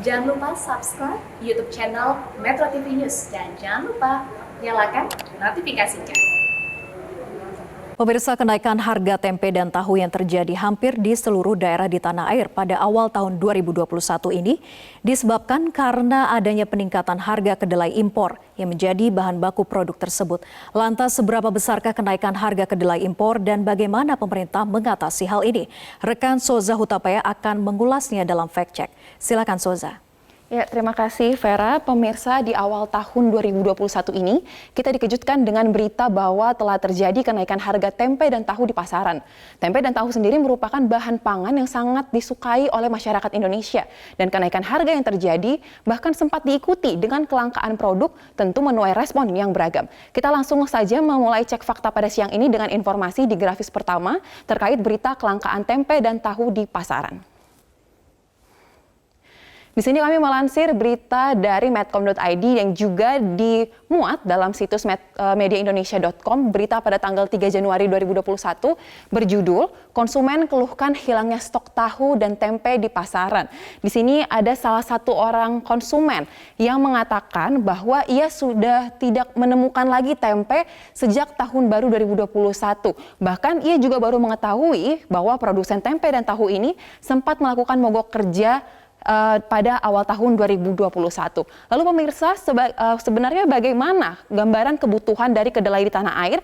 Jangan lupa subscribe YouTube channel Metro TV News dan jangan lupa nyalakan notifikasinya. Pemirsa, kenaikan harga tempe dan tahu yang terjadi hampir di seluruh daerah di tanah air pada awal tahun 2021 ini disebabkan karena adanya peningkatan harga kedelai impor yang menjadi bahan baku produk tersebut. Lantas, seberapa besarkah kenaikan harga kedelai impor dan bagaimana pemerintah mengatasi hal ini? Rekan Soza Hutapaya akan mengulasnya dalam Fact Check. Silakan Soza. Ya, terima kasih Vera. Pemirsa, di awal tahun 2021 ini kita dikejutkan dengan berita bahwa telah terjadi kenaikan harga tempe dan tahu di pasaran. Tempe dan tahu sendiri merupakan bahan pangan yang sangat disukai oleh masyarakat Indonesia. Dan kenaikan harga yang terjadi bahkan sempat diikuti dengan kelangkaan produk, tentu menuai respon yang beragam. Kita langsung saja memulai cek fakta pada siang ini dengan informasi di grafis pertama terkait berita kelangkaan tempe dan tahu di pasaran. Di sini kami melansir berita dari medcom.id yang juga dimuat dalam situs mediaindonesia.com, berita pada tanggal 3 Januari 2021 berjudul "Konsumen keluhkan hilangnya stok tahu dan tempe di pasaran". Di sini ada salah satu orang konsumen yang mengatakan bahwa ia sudah tidak menemukan lagi tempe sejak tahun baru 2021. Bahkan ia juga baru mengetahui bahwa produsen tempe dan tahu ini sempat melakukan mogok kerja pada awal tahun 2021. Lalu pemirsa, sebenarnya bagaimana gambaran kebutuhan dari kedelai di tanah air?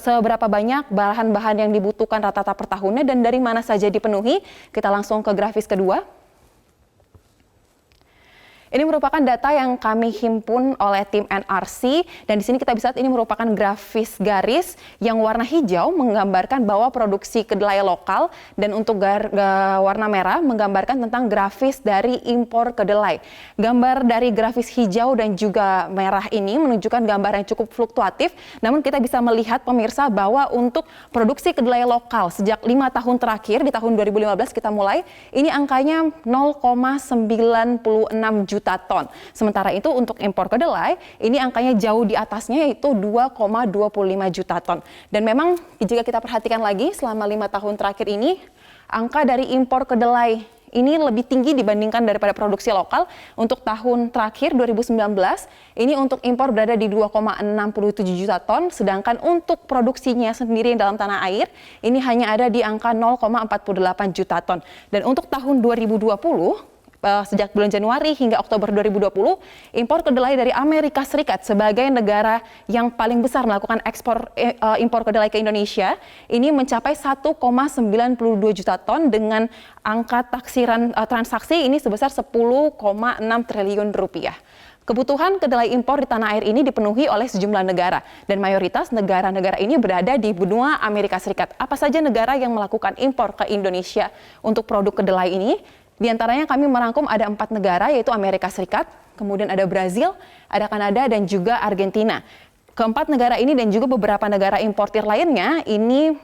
Seberapa banyak bahan-bahan yang dibutuhkan rata-rata per tahunnya dan dari mana saja dipenuhi? Kita langsung ke grafis kedua. Ini merupakan data yang kami himpun oleh tim NRC dan di sini kita bisa lihat ini merupakan grafis garis yang warna hijau menggambarkan bahwa produksi kedelai lokal dan untuk warna merah menggambarkan tentang grafis dari impor kedelai. Gambar dari grafis hijau dan juga merah ini menunjukkan gambar yang cukup fluktuatif, namun kita bisa melihat pemirsa bahwa untuk produksi kedelai lokal sejak 5 tahun terakhir di tahun 2015 kita mulai, ini angkanya 0,96 juta ton. Sementara itu untuk impor kedelai, ini angkanya jauh di atasnya yaitu 2,25 juta ton. Dan memang jika kita perhatikan lagi selama 5 tahun terakhir ini, angka dari impor kedelai ini lebih tinggi dibandingkan daripada produksi lokal. Untuk tahun terakhir 2019, ini untuk impor berada di 2,67 juta ton, sedangkan untuk produksinya sendiri dalam tanah air, ini hanya ada di angka 0,48 juta ton. Dan untuk tahun 2020, sejak bulan Januari hingga Oktober 2020, impor kedelai dari Amerika Serikat sebagai negara yang paling besar melakukan impor kedelai ke Indonesia, ini mencapai 1,92 juta ton dengan angka taksiran transaksi ini sebesar 10,6 triliun rupiah. Kebutuhan kedelai impor di tanah air ini dipenuhi oleh sejumlah negara dan mayoritas negara-negara ini berada di benua Amerika Serikat. Apa saja negara yang melakukan impor ke Indonesia untuk produk kedelai ini? Di antaranya kami merangkum ada 4 negara yaitu Amerika Serikat, kemudian ada Brazil, ada Kanada dan juga Argentina. Keempat negara ini dan juga beberapa negara importir lainnya ini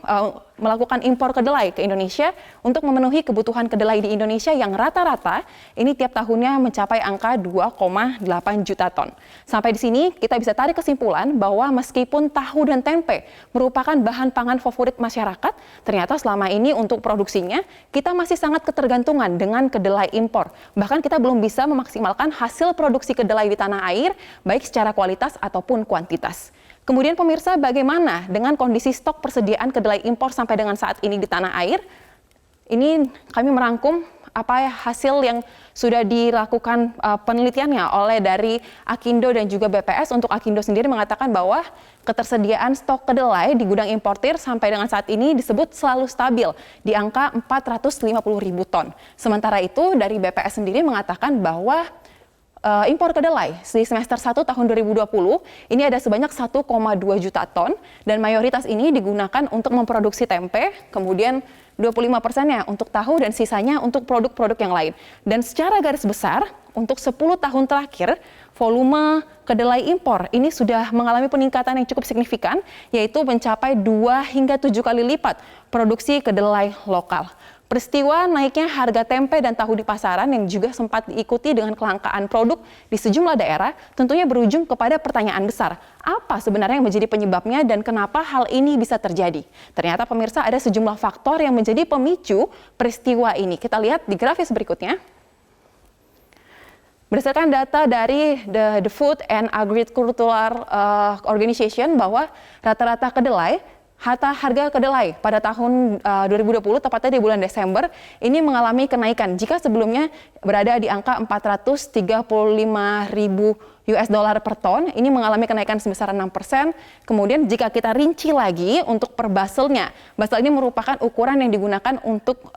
melakukan impor kedelai ke Indonesia untuk memenuhi kebutuhan kedelai di Indonesia yang rata-rata ini tiap tahunnya mencapai angka 2,8 juta ton. Sampai di sini kita bisa tarik kesimpulan bahwa meskipun tahu dan tempe merupakan bahan pangan favorit masyarakat, ternyata selama ini untuk produksinya kita masih sangat ketergantungan dengan kedelai impor. Bahkan kita belum bisa memaksimalkan hasil produksi kedelai di tanah air baik secara kualitas ataupun kuantitas. Kemudian pemirsa, bagaimana dengan kondisi stok persediaan kedelai impor sampai dengan saat ini di tanah air? Ini kami merangkum apa hasil yang sudah dilakukan penelitiannya oleh dari Akindo dan juga BPS. Untuk Akindo sendiri mengatakan bahwa ketersediaan stok kedelai di gudang importir sampai dengan saat ini disebut selalu stabil di angka 450.000 ton. Sementara itu dari BPS sendiri mengatakan bahwa impor kedelai di semester 1 tahun 2020 ini ada sebanyak 1,2 juta ton dan mayoritas ini digunakan untuk memproduksi tempe, kemudian 25%-nya untuk tahu dan sisanya untuk produk-produk yang lain. Dan secara garis besar untuk 10 tahun terakhir volume kedelai impor ini sudah mengalami peningkatan yang cukup signifikan yaitu mencapai 2 hingga 7 kali lipat produksi kedelai lokal. Peristiwa naiknya harga tempe dan tahu di pasaran yang juga sempat diikuti dengan kelangkaan produk di sejumlah daerah tentunya berujung kepada pertanyaan besar. Apa sebenarnya yang menjadi penyebabnya dan kenapa hal ini bisa terjadi? Ternyata pemirsa ada sejumlah faktor yang menjadi pemicu peristiwa ini. Kita lihat di grafis berikutnya. Berdasarkan data dari the Food and Agricultural Organization bahwa rata-rata kedelai, harga kedelai pada tahun 2020, tepatnya di bulan Desember, ini mengalami kenaikan. Jika sebelumnya berada di angka 435.000 US dollar per ton, ini mengalami kenaikan sebesar 6%. Kemudian jika kita rinci lagi untuk per baselnya, basel ini merupakan ukuran yang digunakan untuk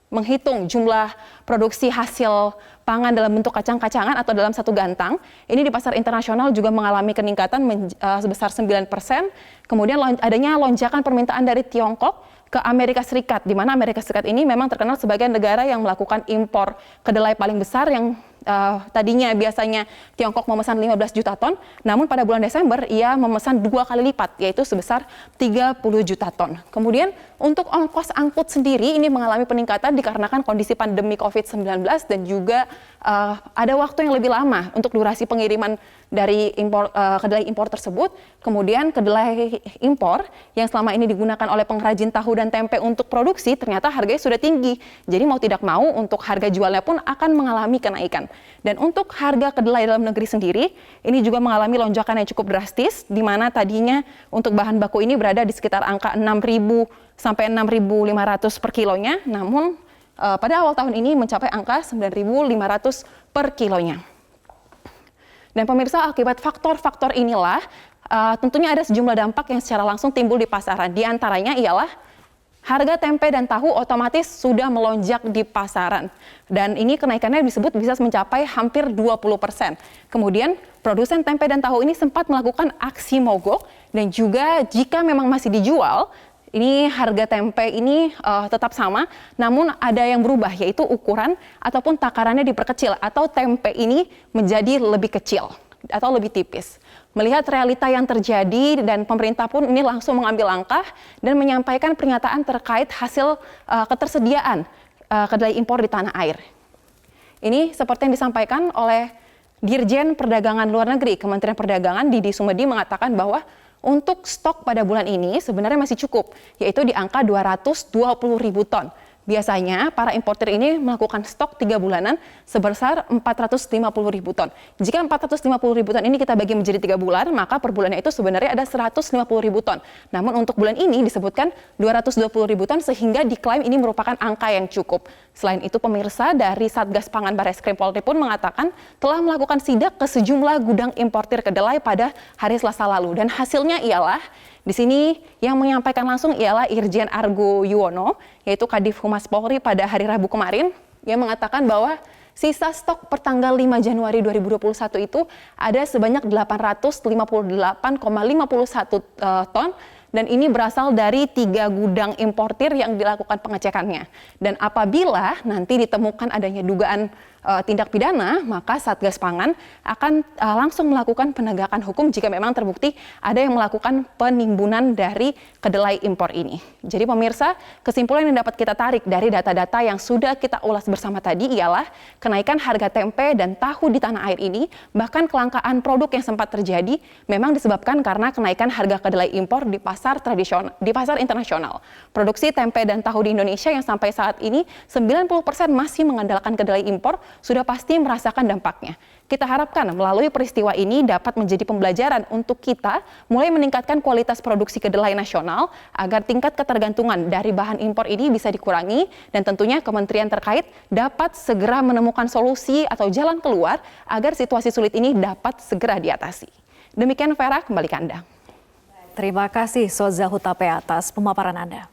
menghitung jumlah produksi hasil pangan dalam bentuk kacang-kacangan atau dalam satu gantang. Ini di pasar internasional juga mengalami peningkatan sebesar 9%. Kemudian adanya lonjakan permintaan dari Tiongkok ke Amerika Serikat, di mana Amerika Serikat ini memang terkenal sebagai negara yang melakukan impor kedelai paling besar, yang tadinya biasanya Tiongkok memesan 15 juta ton, namun pada bulan Desember ia memesan 2 kali lipat, yaitu sebesar 30 juta ton. Kemudian untuk ongkos angkut sendiri ini mengalami peningkatan dikarenakan kondisi pandemi COVID-19 dan juga ada waktu yang lebih lama untuk durasi pengiriman dari kedelai impor tersebut. Kemudian kedelai impor yang selama ini digunakan oleh pengrajin tahu dan tempe untuk produksi ternyata harganya sudah tinggi. Jadi mau tidak mau untuk harga jualnya pun akan mengalami kenaikan. Dan untuk harga kedelai dalam negeri sendiri ini juga mengalami lonjakan yang cukup drastis, di mana tadinya untuk bahan baku ini berada di sekitar angka 6.000 sampai 6.500 per kilonya, namun pada awal tahun ini mencapai angka 9.500 per kilonya. Dan pemirsa, akibat faktor-faktor inilah tentunya ada sejumlah dampak yang secara langsung timbul di pasaran. Di antaranya ialah harga tempe dan tahu otomatis sudah melonjak di pasaran. Dan ini kenaikannya disebut bisa mencapai hampir 20%. Kemudian produsen tempe dan tahu ini sempat melakukan aksi mogok, dan juga jika memang masih dijual, ini harga tempe ini tetap sama, namun ada yang berubah, yaitu ukuran ataupun takarannya diperkecil, atau tempe ini menjadi lebih kecil atau lebih tipis. Melihat realita yang terjadi, dan pemerintah pun ini langsung mengambil langkah dan menyampaikan pernyataan terkait hasil ketersediaan kedelai impor di tanah air. Ini seperti yang disampaikan oleh Dirjen Perdagangan Luar Negeri Kementerian Perdagangan, Didi Sumedi, mengatakan bahwa untuk stok pada bulan ini sebenarnya masih cukup, yaitu di angka 220.000 ton. Biasanya para importer ini melakukan stok 3 bulanan sebesar 450.000 ton. Jika 450.000 ton ini kita bagi menjadi 3 bulan, maka per bulannya itu sebenarnya ada 150.000 ton. Namun untuk bulan ini disebutkan 220.000 ton, sehingga diklaim ini merupakan angka yang cukup. Selain itu, pemirsa, dari Satgas Pangan Barreskrim Polri pun mengatakan telah melakukan sidak ke sejumlah gudang importir kedelai pada hari Selasa lalu. Dan hasilnya ialah, di sini yang menyampaikan langsung ialah Irjen Argo Yuwono, yaitu Kadif Humas Polri pada hari Rabu kemarin. Ia mengatakan bahwa sisa stok pertanggal 5 Januari 2021 itu ada sebanyak 858,51 ton, dan ini berasal dari 3 gudang importir yang dilakukan pengecekannya. Dan apabila nanti ditemukan adanya dugaan tindak pidana, maka Satgas Pangan akan langsung melakukan penegakan hukum jika memang terbukti ada yang melakukan penimbunan dari kedelai impor ini. Jadi pemirsa, kesimpulan yang dapat kita tarik dari data-data yang sudah kita ulas bersama tadi ialah kenaikan harga tempe dan tahu di tanah air ini, bahkan kelangkaan produk yang sempat terjadi, memang disebabkan karena kenaikan harga kedelai impor di pasar tradisional, di pasar internasional. Produksi tempe dan tahu di Indonesia yang sampai saat ini 90% masih mengandalkan kedelai impor sudah pasti merasakan dampaknya. Kita harapkan melalui peristiwa ini dapat menjadi pembelajaran untuk kita mulai meningkatkan kualitas produksi kedelai nasional agar tingkat ketergantungan dari bahan impor ini bisa dikurangi, dan tentunya kementerian terkait dapat segera menemukan solusi atau jalan keluar agar situasi sulit ini dapat segera diatasi. Demikian Vera, kembali ke Anda. Terima kasih Soza Hutape atas pemaparan Anda.